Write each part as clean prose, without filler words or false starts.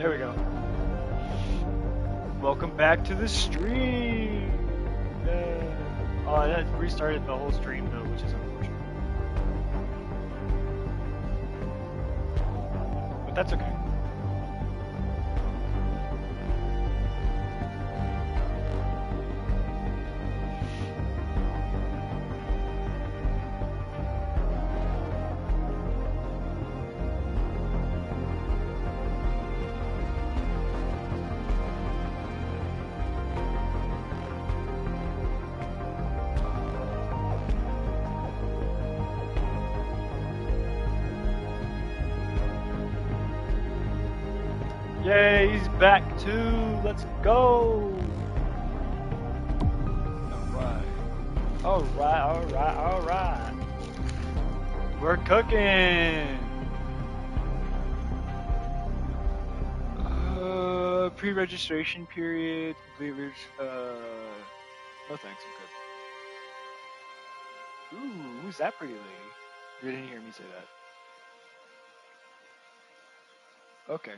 There we go. Welcome back to the stream. Oh, that restarted the whole stream though, which is unfortunate. But that's okay. Yay, he's back too. Let's go. Alright. We're cooking. Pre-registration period. Completers. No thanks, I'm good. Ooh, who's that pretty lady? You didn't hear me say that. Okay.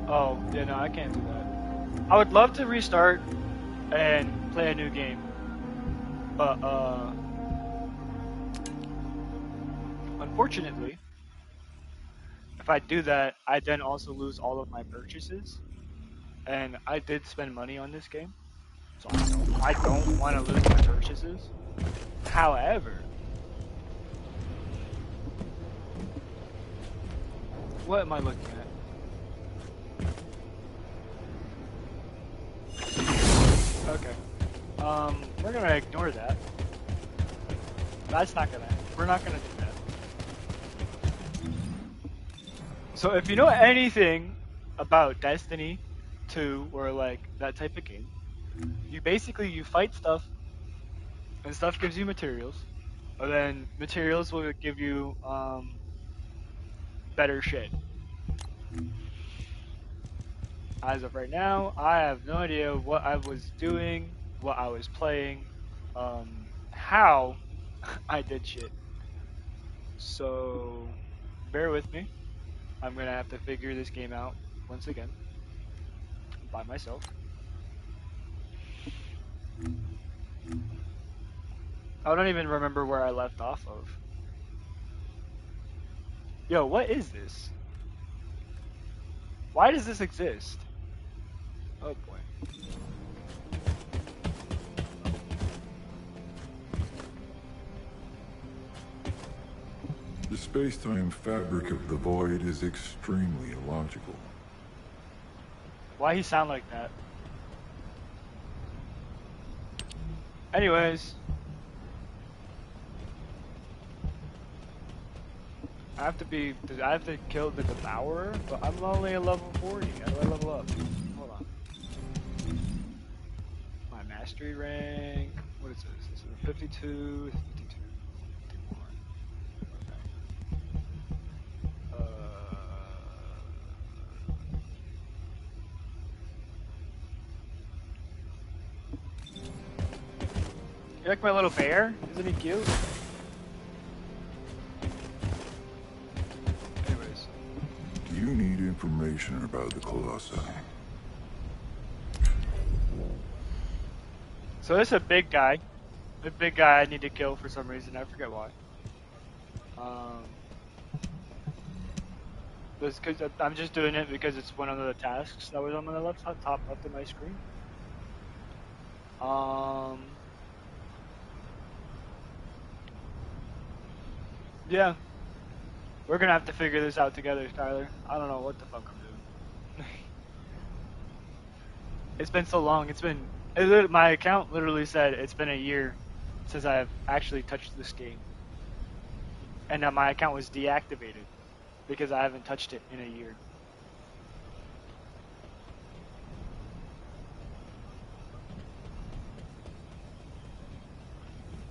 Oh, yeah, no, I can't do that. I would love to restart and play a new game, but unfortunately, if I do that, I then also lose all of my purchases, and I did spend money on this game, so I don't want to lose my purchases. However, what am I looking at? Okay. We're gonna ignore that. We're not gonna do that. So if you know anything about Destiny 2 or like that type of game, you fight stuff, and stuff gives you materials, and then materials will give you better shit. As of right now, I have no idea what I was doing, what I was playing, how I did shit. So bear with me. I'm gonna have to figure this game out once again by myself. I don't even remember where I left off of. Yo, what is this? Why does this exist? Oh boy. The space-time fabric of the void is extremely illogical. Why he sound like that? Anyways. I have to kill the devourer, but I'm only a level 40. How do I level up? Hold on. My mastery rank. What is this? This is a 52, 52, 51. Okay. You like my little bear? Isn't he cute? Anyways. You need information about the Colossi. So this is a big guy. The big guy I need to kill for some reason. I forget why. This cause I'm just doing it because it's one of the tasks that was on the top left of my screen. Yeah. We're gonna have to figure this out together, Tyler. I don't know what the fuck I'm doing. It's been so long. My account literally said it's been a year since I've actually touched this game, and my account was deactivated because I haven't touched it in a year.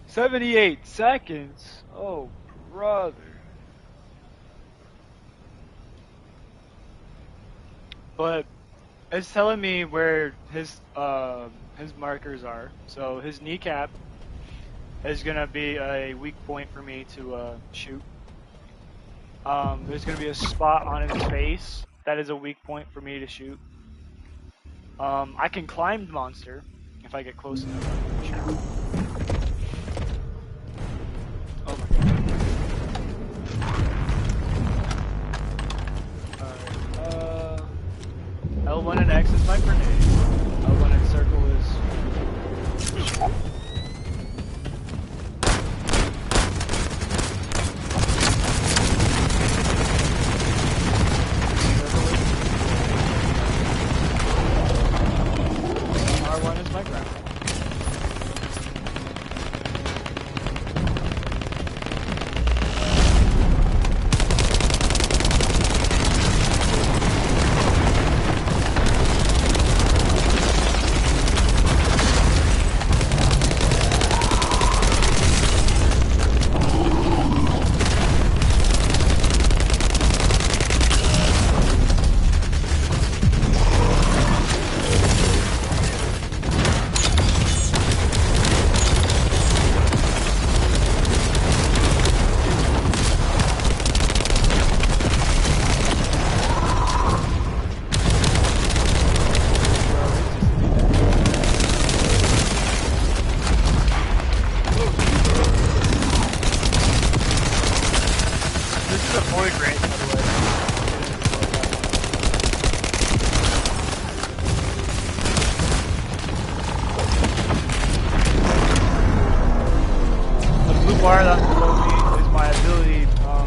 "78 seconds? Oh, brother." But it's telling me where his markers are. So his kneecap is gonna be a weak point for me to shoot. There's gonna be a spot on his face that is a weak point for me to shoot. I can climb the monster if I get close enough. Sure. Oh my god. Alright, L1 and X is my grenade. L1 and circle is... R1 is my grapple. Bar that's below me is my ability. Oh,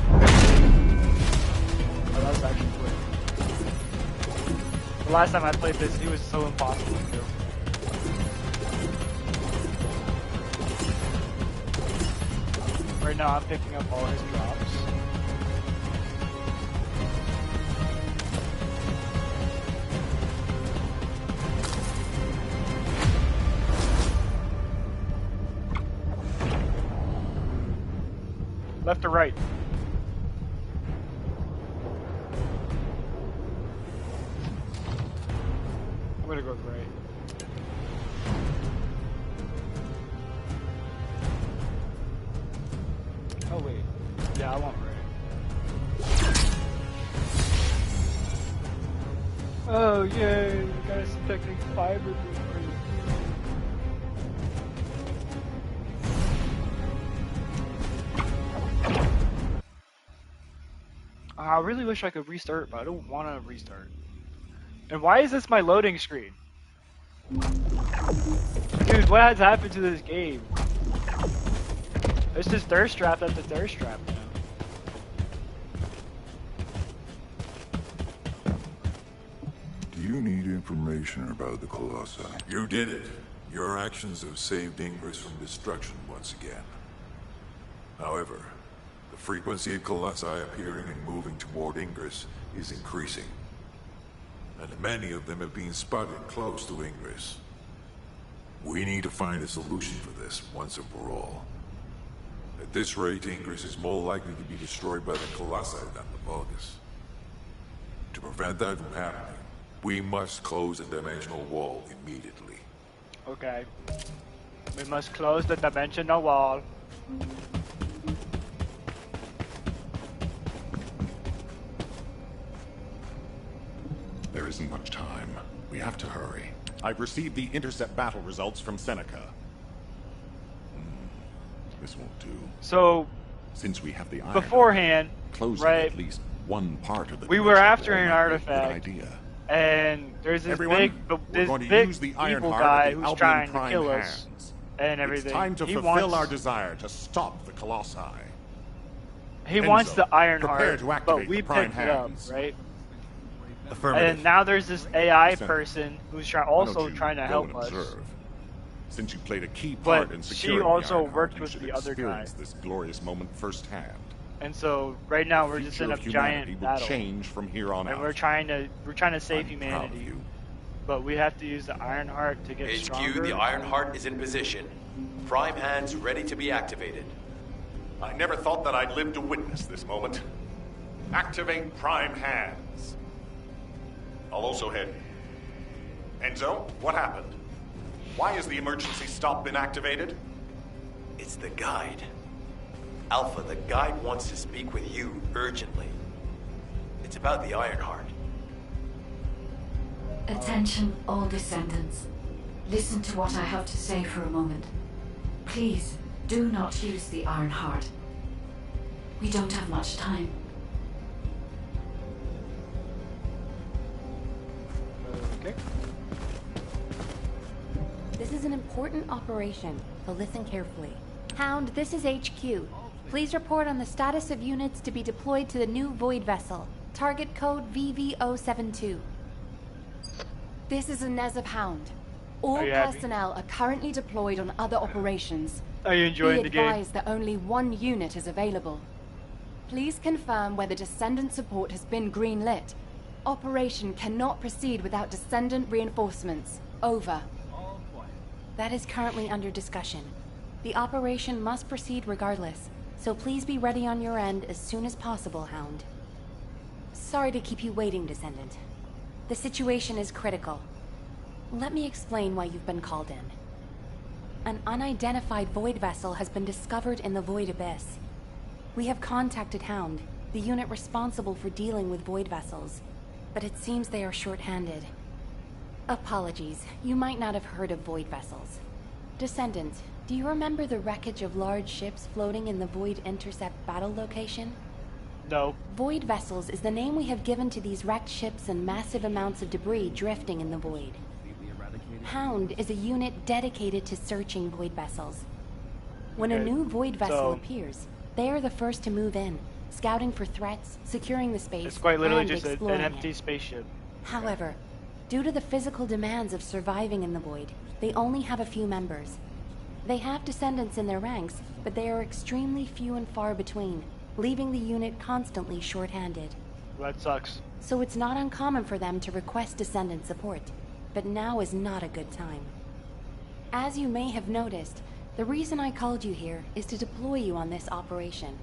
that's actually quick. The last time I played this, he was so impossible to kill. Right now, I'm picking up all his drops. Left or right? I'm gonna go with right. Oh wait. Yeah, I want right. Oh yay! We got a syntactic fiber. I really wish I could restart, but I don't want to restart. And why is this my loading screen? Dude, what has happened to this game? It's just thirst trap after thirst trap now. Do you need information about the Colossi? You did it. Your actions have saved Ingress from destruction once again. However, the frequency of Colossi appearing and moving toward Ingress is increasing. And many of them have been spotted close to Ingress. We need to find a solution for this once and for all. At this rate, Ingress is more likely to be destroyed by the Colossi than the Vulgus. To prevent that from happening, we must close the dimensional wall immediately. Okay. We must close the dimensional wall. There isn't much time. We have to hurry. I've received the intercept battle results from Seneca. This won't do. So, since we have the iron beforehand, closing right, at least one part of the we were after an artifact, idea. And there's this Everyone, big evil guy who's trying to kill us and everything. It's time to fulfill our desire to stop the Colossi. He wants the Iron prepare Heart, to activate but we the prime picked it up, hands. right? And now there's this AI person who's Why don't also you trying to go help and us. observe? Since you played a key But part in she securing also the Ironheart, worked you with should the other guy. experience this glorious moment firsthand. And so right now The we're just future in a of humanity giant will battle. change from here on And out. we're trying to save I'm proud of humanity. you. But we have to use the Ironheart to get stronger. HQ, the Ironheart is in position. Prime hands ready to be activated. I never thought that I'd live to witness this moment. Activate prime hands. I'll also head. Enzo, what happened? Why has the emergency stop been activated? It's the guide. Alpha, the guide wants to speak with you urgently. It's about the Ironheart. Attention, all descendants. Listen to what I have to say for a moment. Please, do not use the Ironheart. We don't have much time. Okay. This is an important operation, so listen carefully. Hound, this is HQ. Please report on the status of units to be deployed to the new Void Vessel. Target code VV072. This is Inez of Hound. All personnel are currently deployed on other operations. Are you enjoying the game? Be advised that only one unit is available. Please confirm whether Descendant support has been greenlit. Operation cannot proceed without Descendant reinforcements. Over. That is currently under discussion. The operation must proceed regardless, so please be ready on your end as soon as possible, Hound. Sorry to keep you waiting, Descendant. The situation is critical. Let me explain why you've been called in. An unidentified Void Vessel has been discovered in the Void Abyss. We have contacted Hound, the unit responsible for dealing with Void Vessels, but it seems they are short-handed. Apologies, you might not have heard of Void Vessels. Descendant, do you remember the wreckage of large ships floating in the Void Intercept battle location? No. Void Vessels is the name we have given to these wrecked ships and massive amounts of debris drifting in the void. Hound is a unit dedicated to searching Void Vessels. When a new Void Vessel appears, they are the first to move in, scouting for threats, securing the space, it's quite literally and just an exploring empty it. spaceship. However, due to the physical demands of surviving in the Void, they only have a few members. They have descendants in their ranks, but they are extremely few and far between, leaving the unit constantly short-handed. Well, that sucks. So it's not uncommon for them to request descendant support, but now is not a good time. As you may have noticed, the reason I called you here is to deploy you on this operation.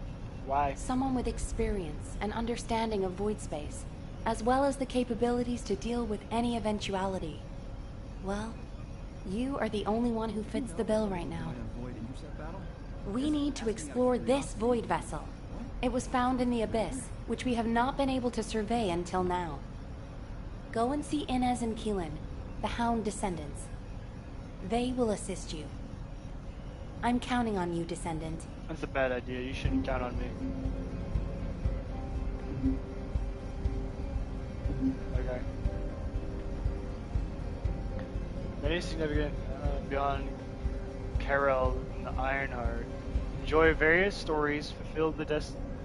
Why? Someone with experience and understanding of void space, as well as the capabilities to deal with any eventuality. Well, you are the only one who fits the bill right now. We need to explore this Void Vessel. It was found in the Abyss, which we have not been able to survey until now. Go and see Inez and Keelan, the Hound descendants. They will assist you. I'm counting on you, Descendant. That's a bad idea. You shouldn't count on me. Okay. Many significant beyond Carol and the Ironheart. Enjoy various stories, fulfill the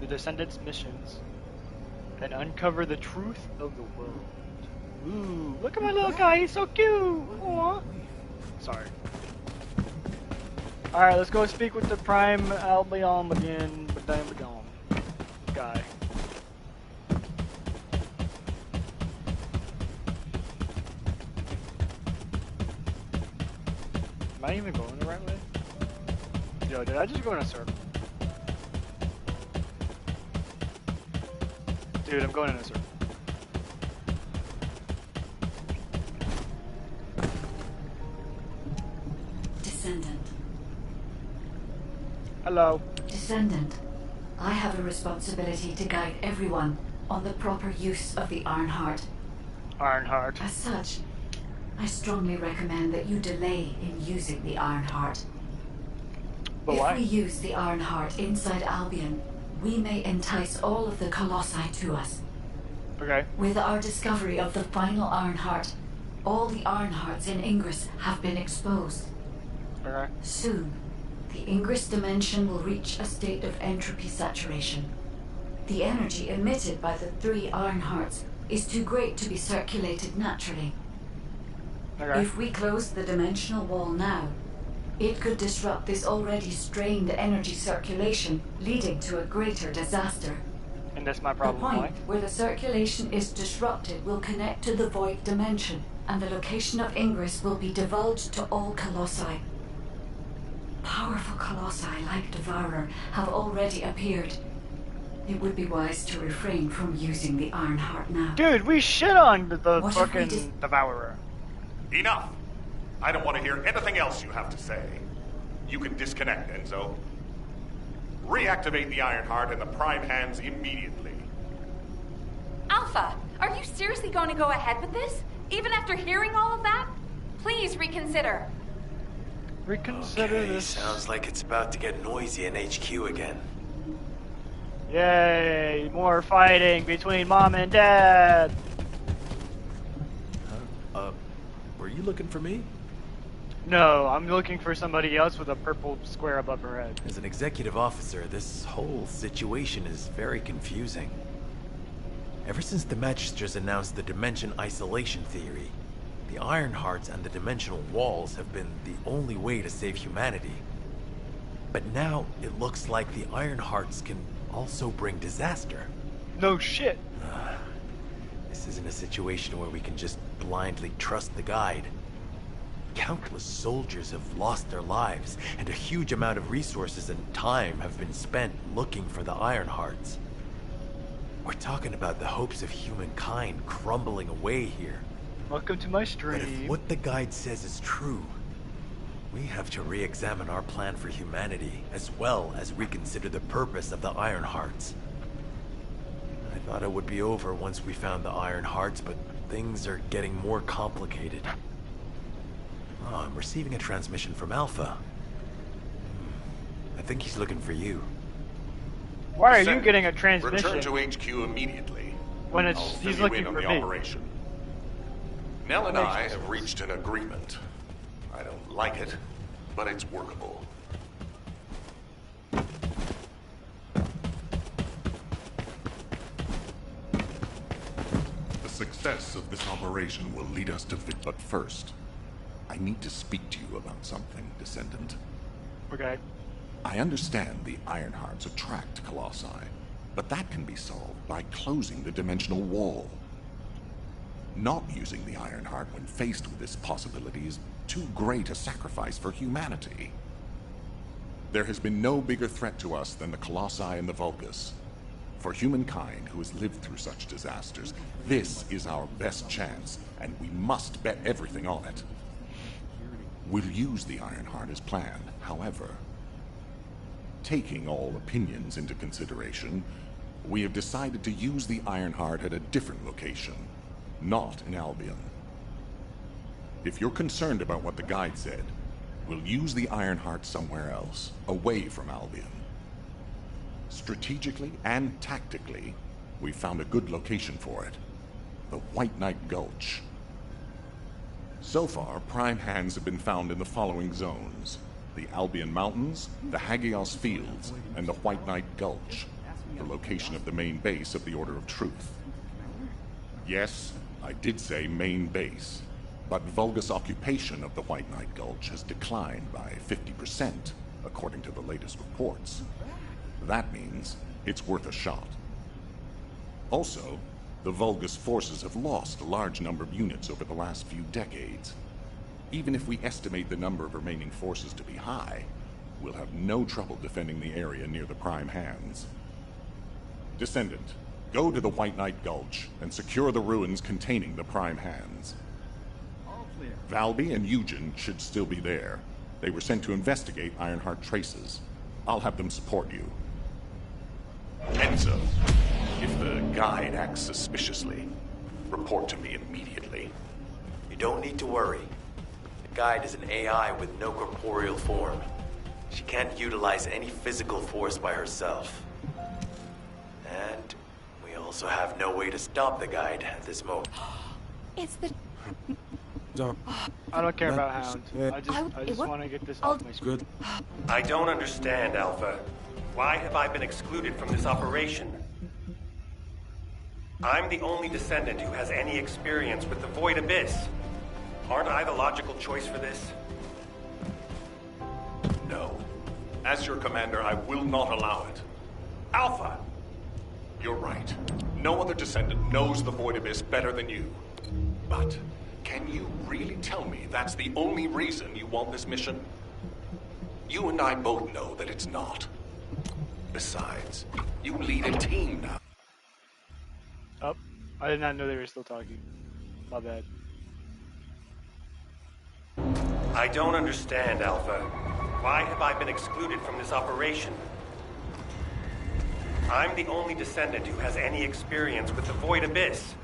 Descendants' missions, and uncover the truth of the world. Ooh, look at my little guy, he's so cute! Aww. Sorry. Alright, let's go speak with the Prime Albion again, guy. Am I even going the right way? Yo, did I just go in a circle? Dude, I'm going in a circle. Descendant. Hello. Descendant, I have a responsibility to guide everyone on the proper use of the Ironheart. Ironheart. As such, I strongly recommend that you delay in using the Ironheart. But If why? we use the Ironheart inside Albion, we may entice all of the Colossi to us. Okay. With our discovery of the final Ironheart, all the Ironhearts in Ingress have been exposed. Okay. Soon, the Ingress dimension will reach a state of entropy saturation. The energy emitted by the 3 Ironhearts is too great to be circulated naturally. Okay. If we close the dimensional wall now, it could disrupt this already strained energy circulation, leading to a greater disaster. And that's my The problem. Why? point where the circulation is disrupted will connect to the void dimension, and the location of Ingress will be divulged to all Colossi. Powerful Colossi like Devourer have already appeared. It would be wise to refrain from using the Ironheart now. Dude, we shit on the What if we fucking Devourer. Enough! I don't want to hear anything else you have to say. You can disconnect, Enzo. Reactivate the Ironheart and the Prime Hands immediately. Alpha, are you seriously going to go ahead with this? Even after hearing all of that? Please reconsider. Reconsider Okay, this. sounds like it's about to get noisy in HQ again. Yay! More fighting between mom and dad. Were you looking for me? No, I'm looking for somebody else with a purple square above her head. As an executive officer, this whole situation is very confusing. Ever since the Magisters announced the dimension isolation theory, the Ironhearts and the dimensional walls have been the only way to save humanity. But now it looks like the Ironhearts can also bring disaster. No shit. This isn't a situation where we can just blindly trust the guide. Countless soldiers have lost their lives, and a huge amount of resources and time have been spent looking for the Ironhearts. We're talking about the hopes of humankind crumbling away here. Welcome to my But stream. if what the guide says is true, we have to re-examine our plan for humanity, as well as reconsider the purpose of the Ironhearts. I thought it would be over once we found the Ironhearts, but things are getting more complicated. Oh, I'm receiving a transmission from Alpha. I think he's looking for you. Why are you Descendant, getting a transmission Return to HQ immediately. when I'll it's fill he's you looking in on for the me? operation. Nell and I have reached an agreement. I don't like it, but it's workable. The success of this operation will lead us to But first, I need to speak to you about something, Descendant. Okay. I understand the Ironhearts attract Colossi, but that can be solved by closing the dimensional wall. Not using the Ironheart when faced with this possibility is too great a sacrifice for humanity. There has been no bigger threat to us than the Colossi and the Vulgus. For humankind who has lived through such disasters, this is our best chance, and we must bet everything on it. We'll use the Ironheart as planned, however. Taking all opinions into consideration, we have decided to use the Ironheart at a different location, not in Albion. If you're concerned about what the guide said, we'll use the Ironheart somewhere else, away from Albion. Strategically and tactically, we found a good location for it. The White Knight Gulch. So far, prime hands have been found in the following zones: the Albion Mountains, the Hagios Fields, and the White Knight Gulch, the location of the main base of the Order of Truth. Yes, I did say main base, but Vulgus occupation of the White Knight Gulch has declined by 50%, according to the latest reports. That means it's worth a shot. Also, the Vulgus forces have lost a large number of units over the last few decades. Even if we estimate the number of remaining forces to be high, we'll have no trouble defending the area near the prime hands. Descendant, go to the White Knight Gulch and secure the ruins containing the prime hands. Valby and Eugen should still be there. They were sent to investigate Ironheart traces. I'll have them support you. Enzo, if the guide acts suspiciously, report to me immediately. You don't need to worry. The guide is an AI with no corporeal form. She can't utilize any physical force by herself. And we also have no way to stop the guide at this moment. It's the... I don't care about Hound. I just what- want to get this I'll- off my screen. I don't understand, Alpha. Why have I been excluded from this operation? I'm the only descendant who has any experience with the Void Abyss. Aren't I the logical choice for this? No. As your commander, I will not allow it. Alpha! You're right. No other descendant knows the Void Abyss better than you. But can you really tell me that's the only reason you want this mission? You and I both know that it's not. Besides, you lead a team now. Oh, I did not know they were still talking. My bad. I don't understand, Alpha. Why have I been excluded from this operation? I'm the only descendant who has any experience with the Void Abyss.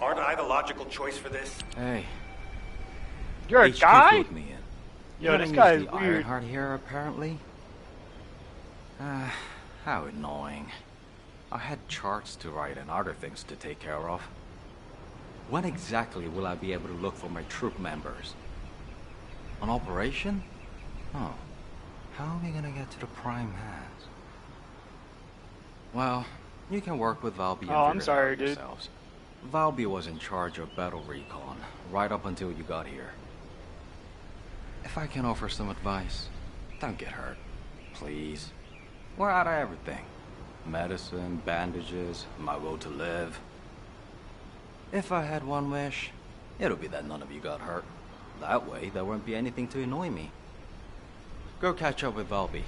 Aren't I the logical choice for this? Hey. You're a HQ guy? flew me in. Yo, You this don't guy use is the weird. Ironheart here, apparently. How annoying. I had charts to write and other things to take care of. When exactly will I be able to look for my troop members? An operation? Oh. How are we gonna get to the Prime Hands? Well, you can work with Valby and Oh, I'm figure it sorry, out dude. yourselves. Valby was in charge of battle recon, right up until you got here. If I can offer some advice, don't get hurt. Please. We're out of everything. Medicine, bandages, my will to live. If I had one wish, it'll be that none of you got hurt. That way, there won't be anything to annoy me. Go catch up with Valby.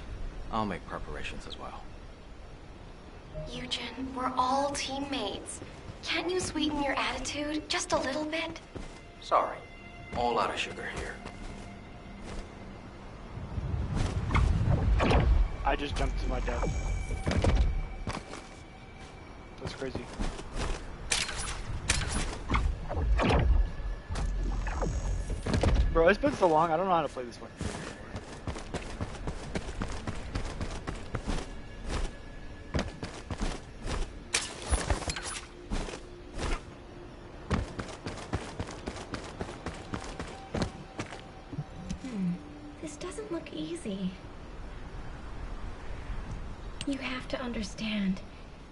I'll make preparations as well. Eugen, we're all teammates. Can't you sweeten your attitude just a little bit? Sorry. All out of sugar here. I just jumped to my death. That's crazy. Bro, it's been so long, I don't know how to play this one. This doesn't look easy. You have to understand,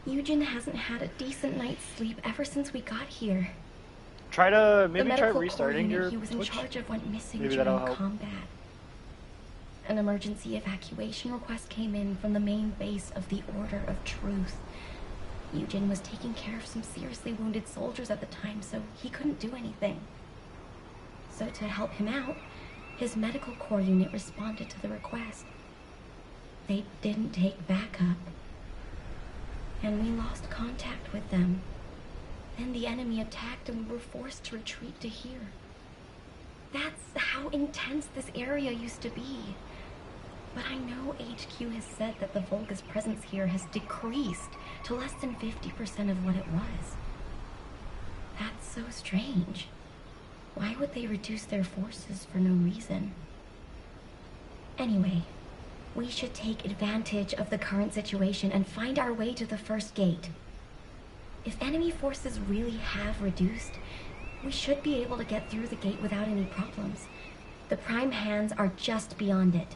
Eugen hasn't had a decent night's sleep ever since we got here. Try to, maybe the try medical restarting corps your unit he was in Twitch. charge of went missing Maybe during that'll help. combat. An emergency evacuation request came in from the main base of the Order of Truth. Eugen was taking care of some seriously wounded soldiers at the time, so he couldn't do anything. So to help him out, his medical corps unit responded to the request. They didn't take backup, and we lost contact with them. Then the enemy attacked and we were forced to retreat to here. That's how intense this area used to be. But I know HQ has said that the Volga's presence here has decreased to less than 50% of what it was. That's so strange. Why would they reduce their forces for no reason? Anyway, we should take advantage of the current situation and find our way to the first gate. If enemy forces really have reduced, we should be able to get through the gate without any problems. The Prime Hands are just beyond it.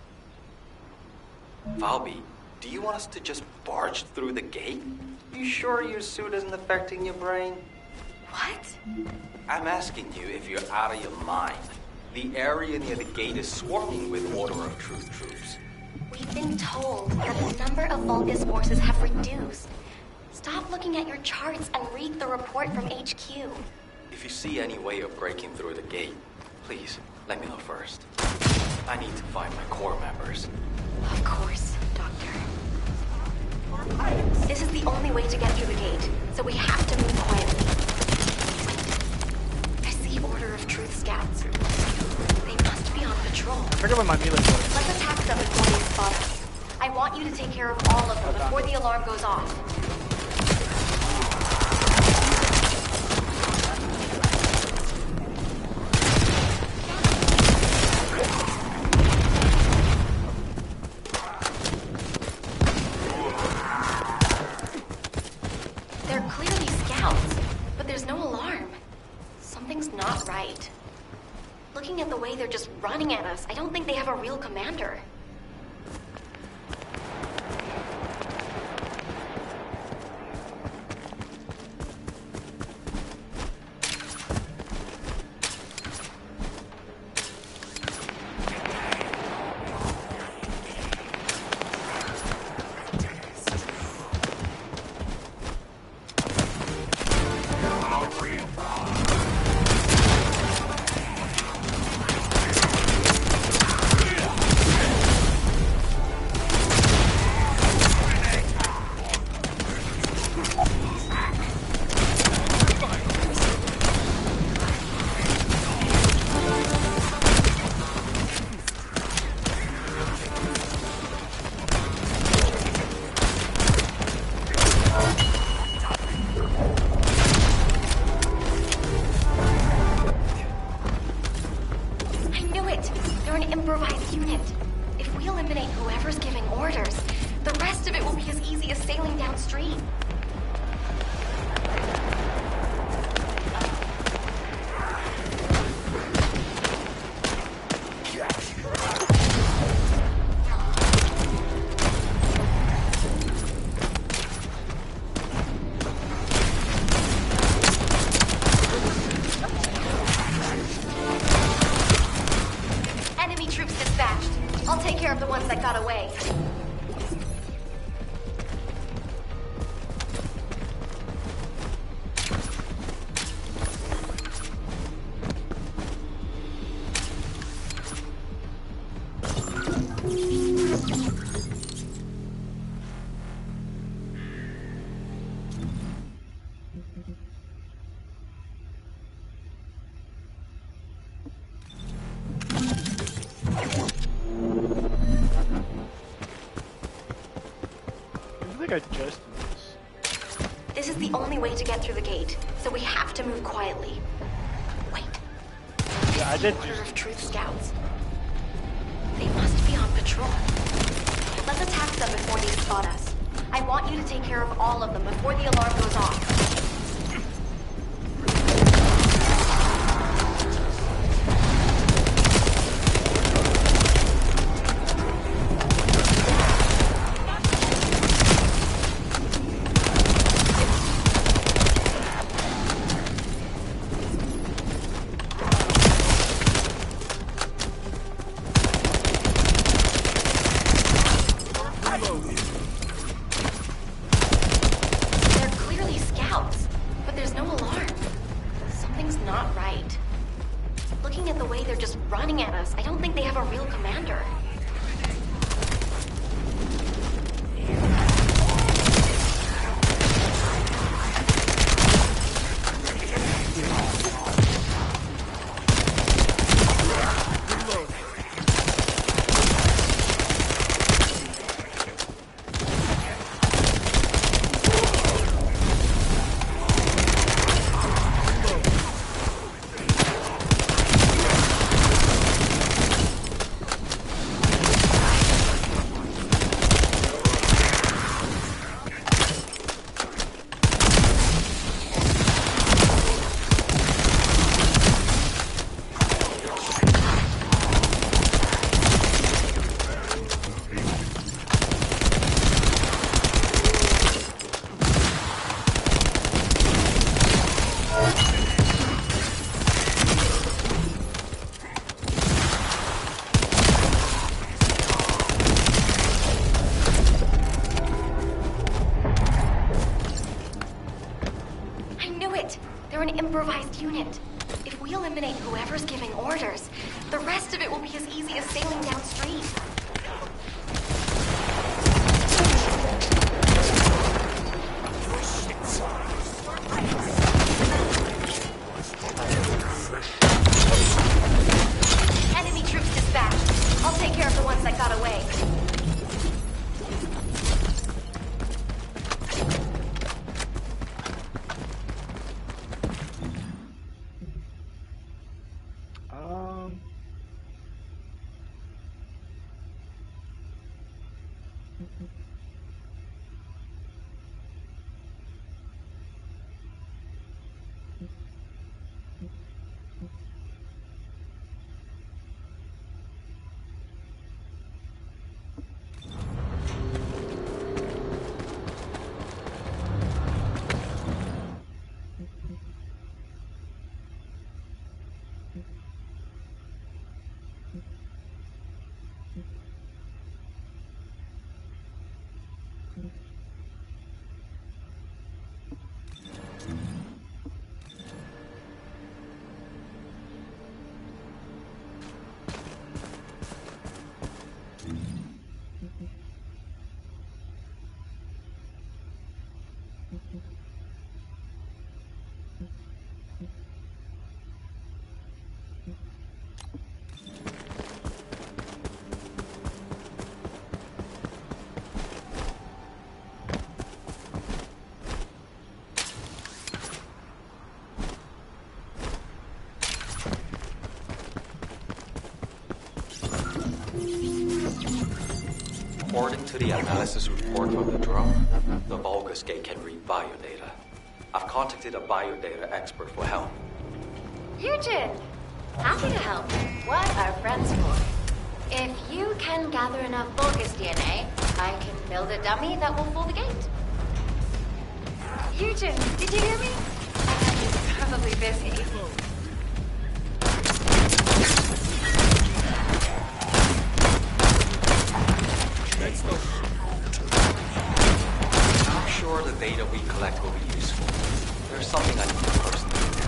Valby, do you want us to just barge through the gate? You sure your suit isn't affecting your brain? What? I'm asking you if you're out of your mind. The area near the gate is swarming with Order of Truth troops. We've been told that the number of Vulgus forces have reduced. Stop looking at your charts and read the report from HQ. If you see any way of breaking through the gate, please let me know first. I need to find my corps members. Of course, Doctor. This is the only way to get through the gate, so we have to move quietly. Wait. I see Order of Truth scouts. They must be on patrol. I forget what my melee was. Let's attack them before they spot us. I want you to take care of all of them before the alarm goes off. They're clearly scouts, but there's no alarm. Something's not right. Looking at the way they're just running at us, I don't think they have a real commander. improvised unit. If we eliminate whoever's giving orders, the rest of it will be as easy as sailing downstream. Enemy troops dispatched. I'll take care of the ones that got away. I think I just did this. This is the only way to get through the gate, so we have to move quietly. Wait. Yeah, I did Order just. of Truth Scouts. They must be on patrol. Let's attack them before they spot us. I want you to take care of all of them before the alarm goes off. They're clearly scouts, but there's no alarm. Something's not right. Looking at the way they're just running at us, I don't think they have a real commander. I knew it! They're an improvised unit. If we eliminate whoever's giving orders, the rest of it will be as easy as sailing downstream. Enemy troops dispatched. I'll take care of the ones that got away. Um. According to the analysis report from the drone, the Vulgus gate can read biodata. I've contacted a biodata expert for help. Eugen! Happy to help. What are friends for? If you can gather enough Vulgus DNA, I can build a dummy that will fool the gate. Eugen, did you hear me? He's probably busy. I'm sure the data we collect will be useful. There's something I need to personally do.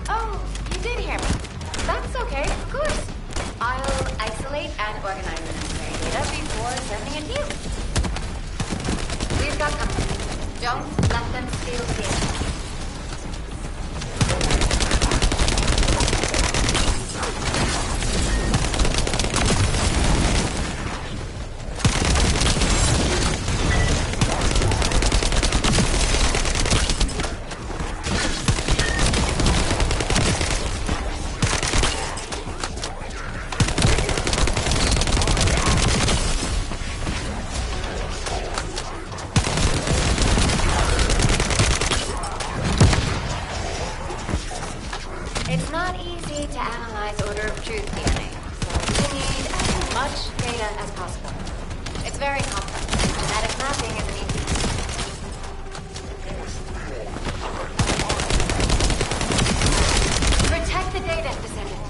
Oh, you did hear me. That's okay, of course. I'll isolate and organize the necessary data before sending it to you. We've got company. Don't let them steal the data. It's not easy to analyze order of truth DNA, so we need as much data as possible. It's very complex. Genetic mapping isn't easy. Protect the data, Descendant.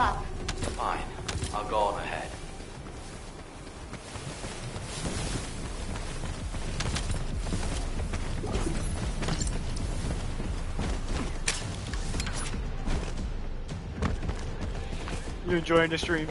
up. Fine. I'll go on ahead. You enjoying the stream?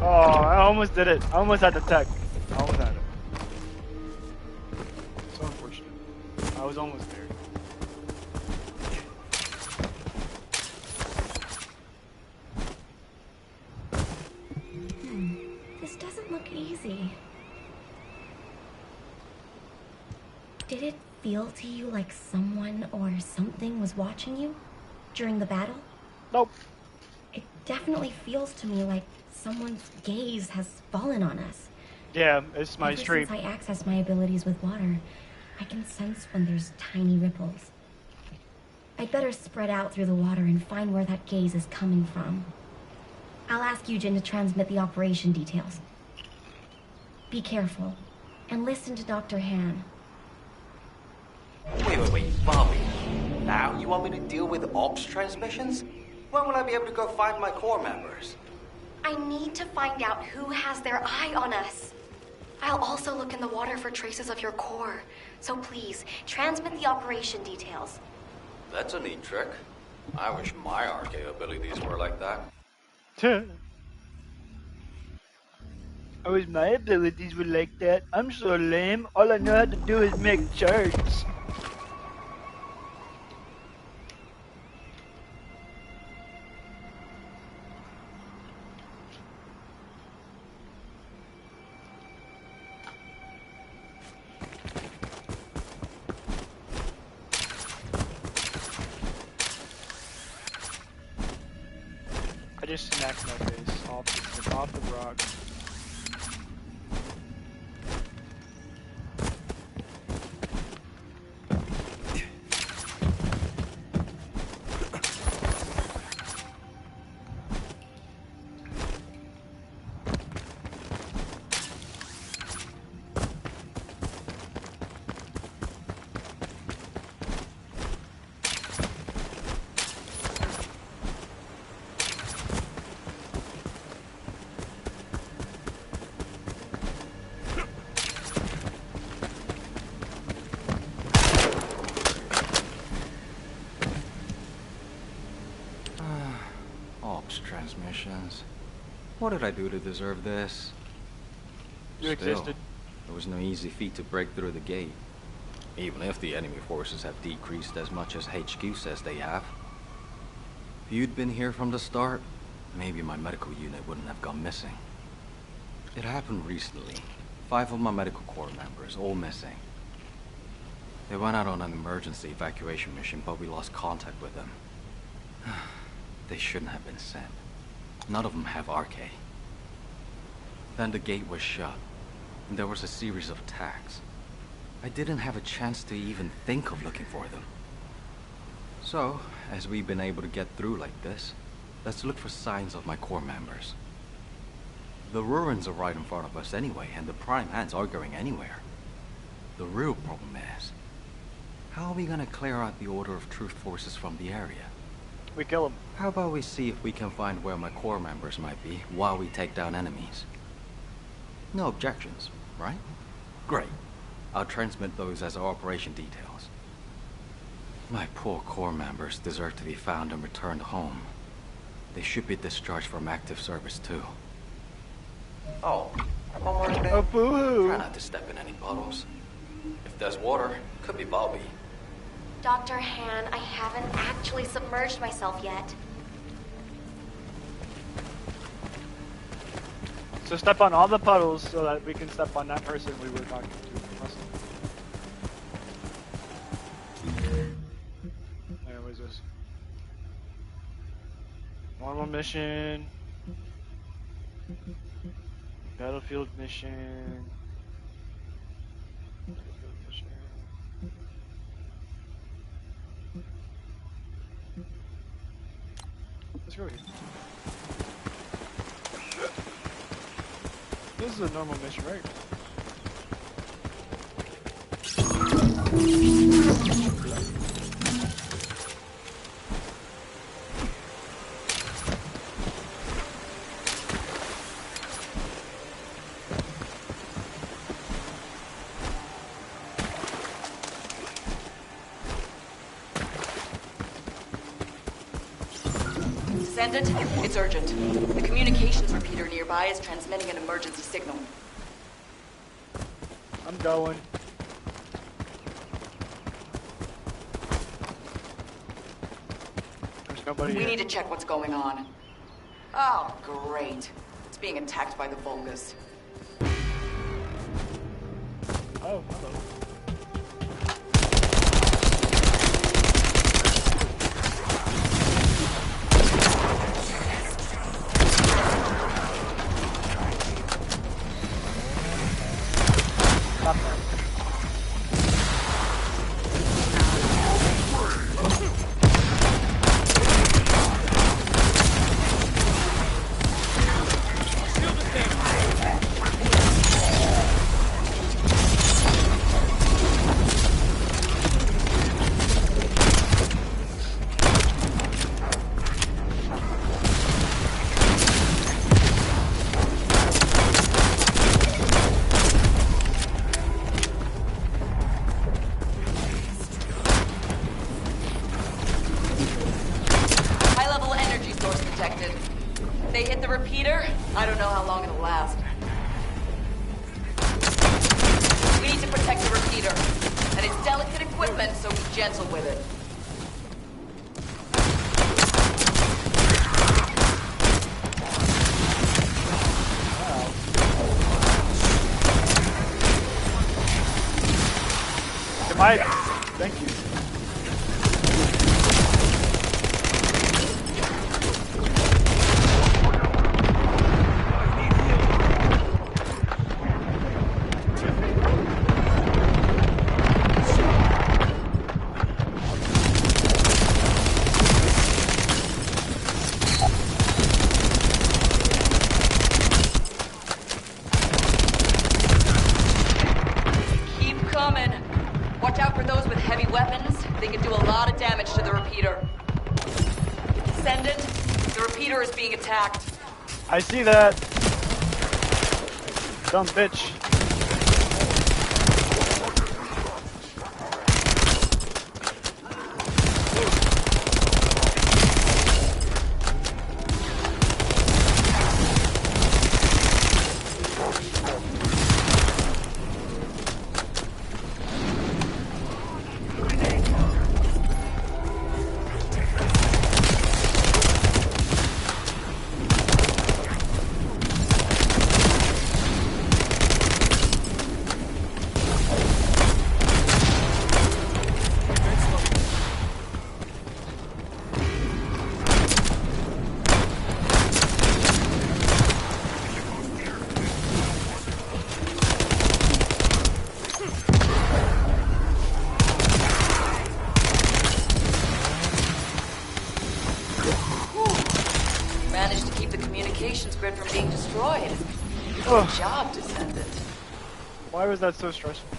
Oh, I almost did it. I almost had the tech. I almost had it. So unfortunate. I was almost there. This doesn't look easy. Did it feel to you like someone or something was watching you during the battle? Nope. It definitely feels to me like someone's gaze has fallen on us. Yeah, it's my Ever stream. since I access my abilities with water, I can sense when there's tiny ripples. I'd better spread out through the water and find where that gaze is coming from. I'll ask Eugen to transmit the operation details. Be careful, and listen to Dr. Han. Wait, Bobby. Now you want me to deal with ops transmissions? When will I be able to go find my core members? I need to find out who has their eye on us. I'll also look in the water for traces of your core. So please, transmit the operation details. That's a neat trick. I wish my RK abilities were like that. I wish my abilities were like that. I'm so lame. All I know how to do is make charts. I just smacked my face off the rock. Transmissions. What did I do to deserve this? You existed. It was no easy feat to break through the gate, even if the enemy forces have decreased as much as HQ says they have. If you'd been here from the start, maybe my medical unit wouldn't have gone missing. It happened recently. 5 of my medical corps members, all missing. They went out on an emergency evacuation mission, but we lost contact with them. They shouldn't have been sent. None of them have RK. Then the gate was shut, and there was a series of attacks. I didn't have a chance to even think of looking for them. So, as we've been able to get through like this, let's look for signs of my core members. The ruins are right in front of us anyway, and the Prime Hands aren't going anywhere. The real problem is, how are we gonna clear out the Order of Truth forces from the area? We kill them. How about we see if we can find where my core members might be while we take down enemies? No objections, right? Great. I'll transmit those as our operation details. My poor core members deserve to be found and returned home. They should be discharged from active service too. Oh, one more thing. Oh, boo-hoo. Try not to step in any puddles. If there's water, could be Bobby. Dr. Han, I haven't actually submerged myself yet. So step on all the puddles so that we can step on that person we were talking to. Awesome. Where was this? Normal mission. Battlefield mission. Battlefield mission. Let's go here. This is a normal mission, right? Descendant, it's urgent. The communications repeater nearby is transmitting an emergency signal. I'm going. There's nobody We here. need to check what's going on. Oh, great. It's being attacked by the Vulgus. Oh, hello. Stop that. High-level energy source detected. If they hit the repeater, I don't know how long it'll last. We need to protect the repeater. And it's delicate equipment, so be gentle with it. Am I? Thank you. Keep coming. Watch out for those with heavy weapons. They can do a lot of damage to the repeater. Descendant, the repeater is being attacked. I see that. Dumb bitch. Managed to keep the communications grid from being destroyed. Good Ugh. job, Descendant. Why was that so stressful?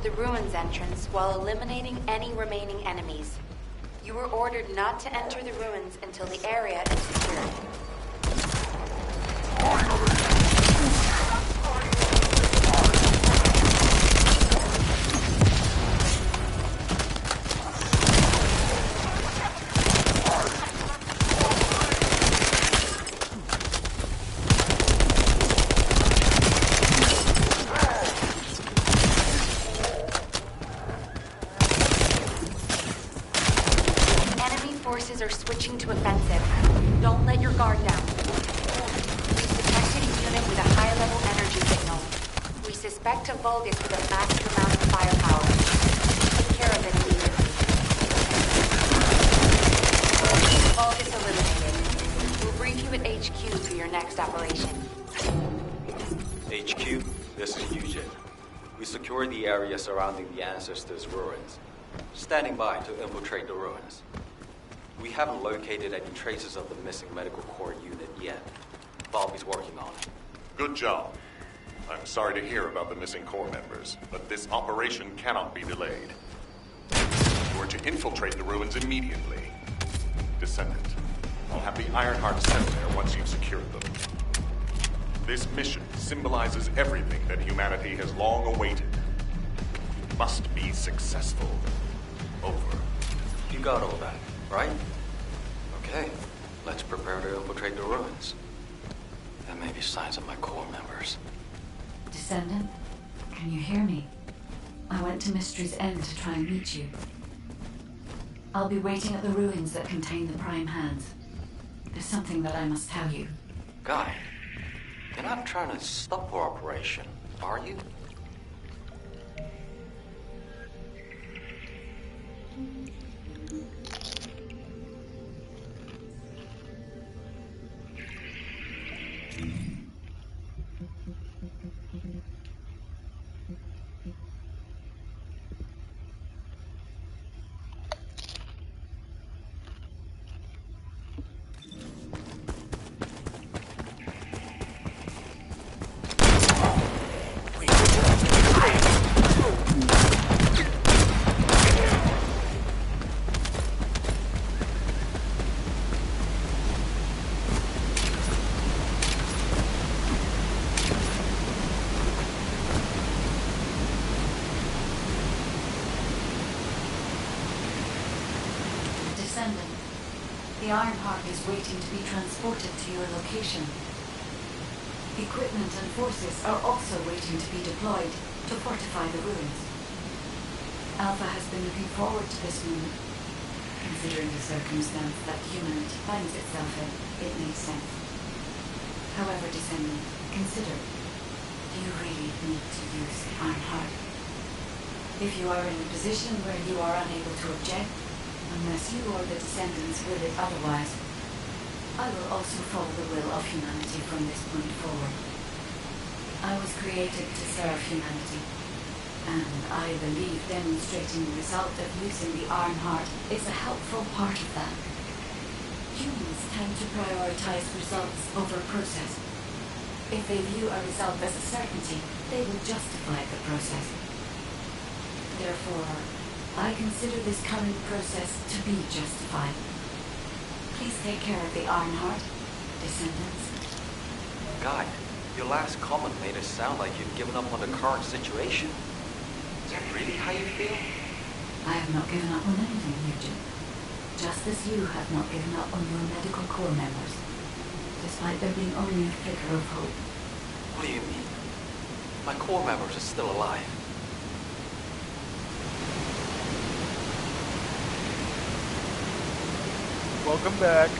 the ruins entrance while eliminating any remaining enemies. You were ordered not to enter the ruins until the area is secured. Are switching to offensive. Don't let your guard down. We've detected a unit with a high-level energy signal. We suspect a Vulgus with a massive amount of firepower. Take care of it immediately. Vulgus eliminated. We'll brief you at HQ for your next operation. HQ, this is Eugen. We secured the area surrounding the Ancestors' ruins. Standing by to infiltrate the ruins. We haven't located any traces of the missing medical corps unit yet. Bobby's working on it. Good job. I'm sorry to hear about the missing corps members, but this operation cannot be delayed. You are to infiltrate the ruins immediately. Descendant, I'll have the Ironheart sent there once you've secured them. This mission symbolizes everything that humanity has long awaited. It must be successful. Over. You got all that, right? Okay, let's prepare to infiltrate the ruins. There may be signs of my corps members. Descendant, can you hear me? I went to Mystery's End to try and meet you. I'll be waiting at the ruins that contain the Prime Hands. There's something that I must tell you. Guy, you're not trying to stop our operation, are you? The Ironheart is waiting to be transported to your location. Equipment and forces are also waiting to be deployed to fortify the ruins. Alpha has been looking forward to this moment. Considering the circumstance that humanity finds itself in, it makes sense. However, Descendant, consider, do you really need to use the Ironheart? If you are in a position where you are unable to object, unless you or the Descendants will it otherwise, I will also follow the will of humanity from this point forward. I was created to serve humanity, and I believe demonstrating the result of using the Ironheart is a helpful part of that. Humans tend to prioritize results over process. If they view a result as a certainty, they will justify the process. Therefore, I consider this current process to be justified. Please take care of the Ironheart, Descendants. Guy, your last comment made it sound like you've given up on the current situation. Is that really how you feel? I have not given up on anything, Eugen. Just as you have not given up on your medical corps members, despite there being only a flicker of hope. What do you mean? My corps members are still alive. Welcome back.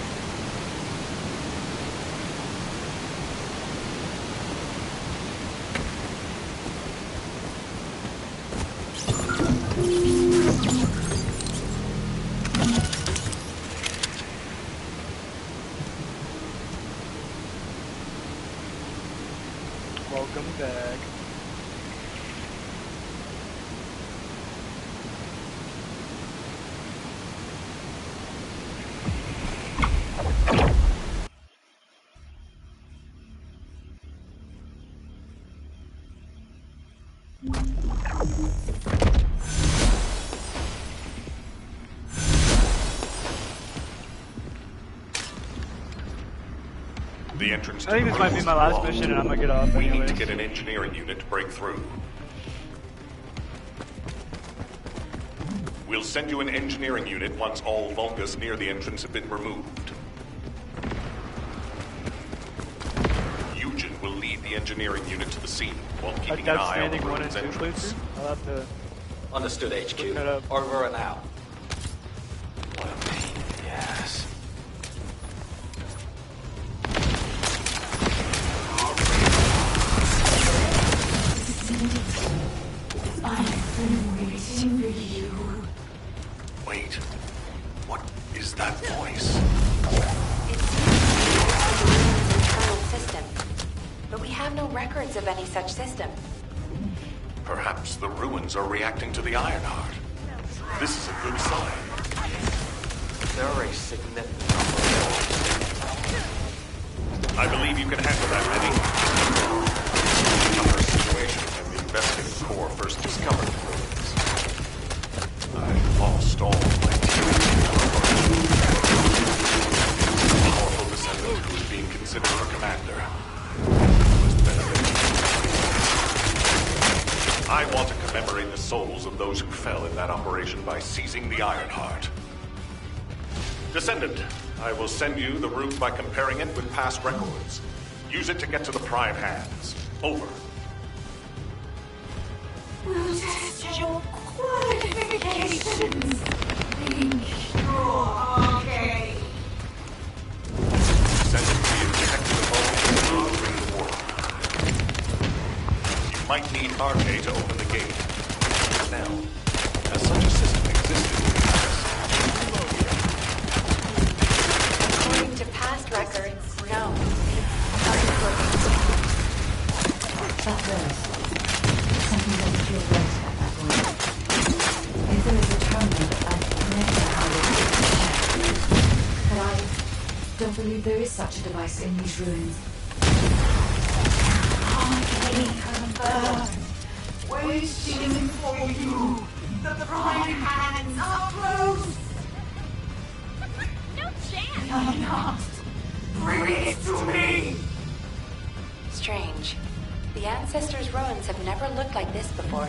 Welcome back. The entrance to I think the this might be ruins my is last blocked. mission, and I'm gonna get off We need anyways. to get an engineering unit to break through. We'll send you an engineering unit once all Vulgus near the entrance have been removed. Eugen will lead the engineering unit to the scene while A keeping an Death eye on the Stranding 1 and ruins 2 entrance. playthrough? I'll have to... Understood, HQ. Look that up. Over and out. What a pain in the ass. I've been waiting for you. Wait, what is that voice? It seems to be an internal system, but we have no records of any such system. Perhaps the ruins are reacting to the Ironheart. This is a good sign. There are a significant number of I believe you can handle that, Eddie. Tougher situation when the investigative corps first discovered the ruins. I lost all my teammates. A powerful descendant who was being considered for commander was benefiting. I want to commemorate the souls of those who fell in that operation by seizing the Ironheart. Descendant, I will send you the route by comparing it with past records. Use it to get to the Prime Hands. Over. We'll test your qualifications. Think you're okay. Descendant, we have detected a vulnerability in the world. You might need RK to open the gate. Now, as such a system existed in the past, According to past records, no. That was something doesn't feel right at that point. If there is a terminal, I'd never have it. But I don't believe there is such a device in these ruins. Waiting for you. The Prime Hands are close. No chance! I'm not. Bring it to me. Strange. The Ancestors' ruins have never looked like this before.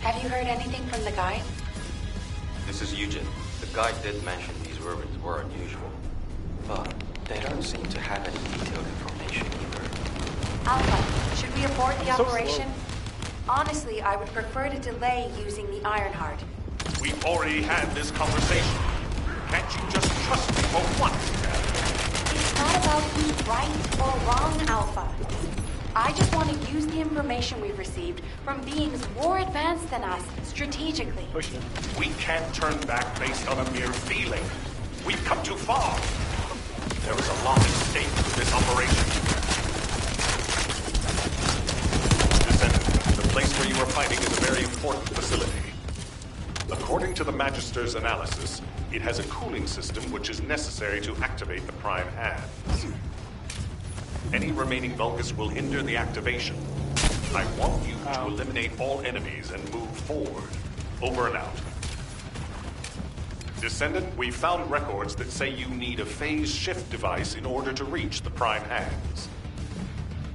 Have you heard anything from the guide? This is Eugen. The guide did mention these ruins were unusual, but they don't seem to have any detailed information either. Alpha, should we abort the So operation? Honestly, I would prefer to delay using the Ironheart. we've already had this conversation. Can't you just trust me for once? It's not about who's right or wrong, Alpha. I just want to use the information we've received from beings more advanced than us strategically. Push it. We can't turn back based on a mere feeling. We've come too far. There is a lot at stake with this operation. Descendant, the place where you are fighting is a very important facility. According to the Magister's analysis, it has a cooling system which is necessary to activate the Prime Hands. Any remaining Vulgus will hinder the activation. I want you to eliminate all enemies and move forward. Over and out. Descendant, we found records that say you need a phase shift device in order to reach the Prime Hands.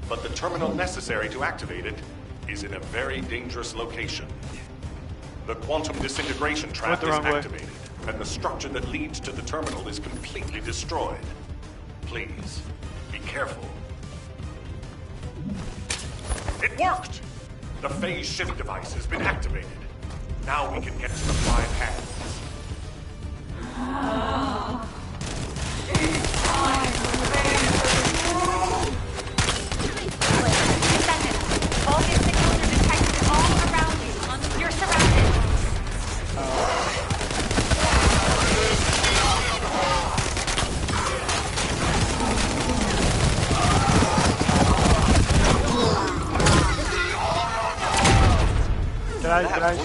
But the terminal necessary to activate it is in a very dangerous location. The quantum disintegration trap is activated, and the structure that leads to the terminal is completely destroyed. Please, be careful. It worked! The phase shift device has been activated. Now we can get to the Prime Hands. Descendant, Vulgus signals are detected all around you. You're surrounded. Did I...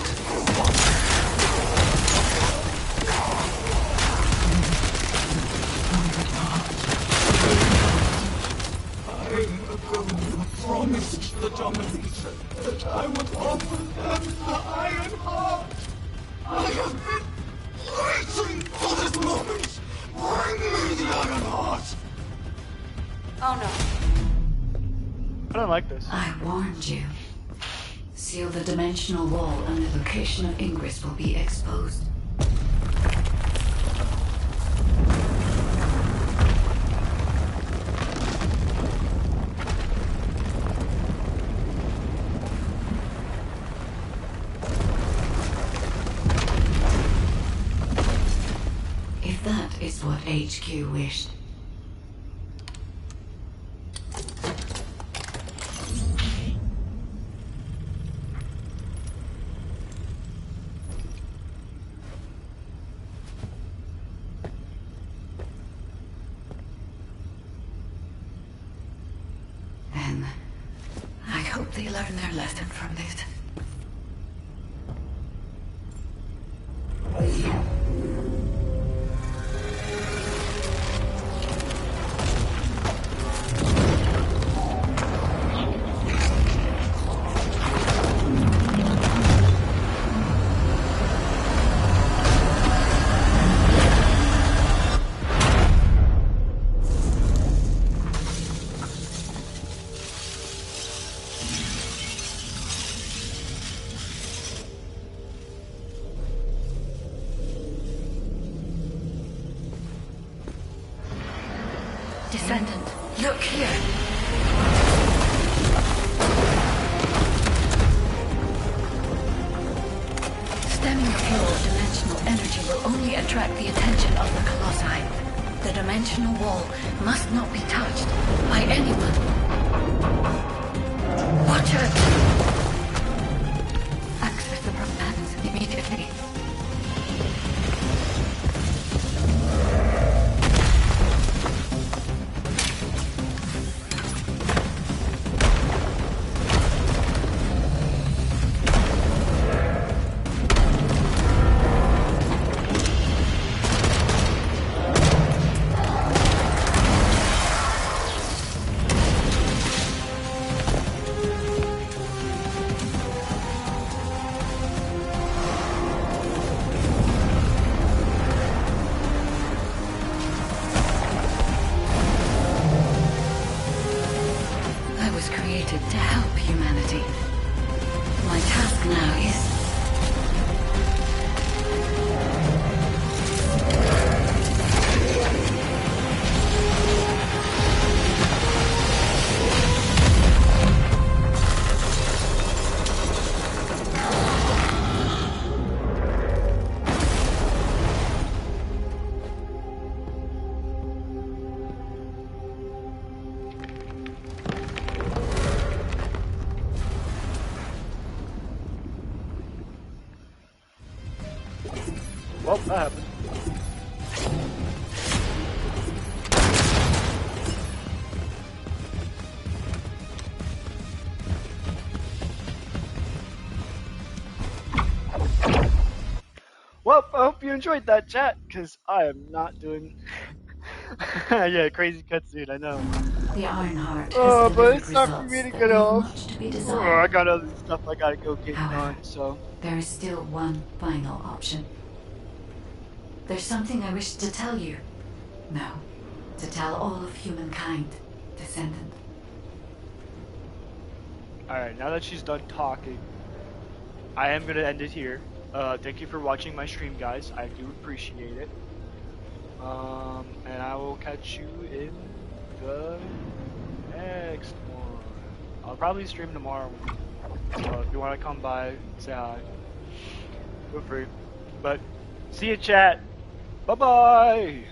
Promised the dominator that I would offer them the Ironheart. I have been waiting for this moment. Bring me the Ironheart. Oh I don't like this. I warned you. Seal the dimensional wall and the location of Ingress will be exposed. If that is what HQ wished. Then I hope they learn their lesson from this. Descendant, look here. Stemming the flow of dimensional energy will only attract the attention of the Colossi. The dimensional wall must not be touched by anyone. Watch it! Access the plans immediately. I was created to help humanity. My task now is... Well, that happened. Well, I hope you enjoyed that chat, because I am not doing... yeah, crazy cutscene, I know. The Ironheart Oh, has but delivered it's time for results me to that get leave off. much to be Oh, desired. I got other stuff I gotta go get However, done, so... there is still one final option. There's something I wish to tell you. No, to tell all of humankind, Descendant. Alright, now that she's done talking, I am gonna end it here. Thank you for watching my stream, guys. I do appreciate it. And I will catch you in the next one. I'll probably stream tomorrow. So if you want to come by, say hi. Feel free. But see you, chat. Bye-bye.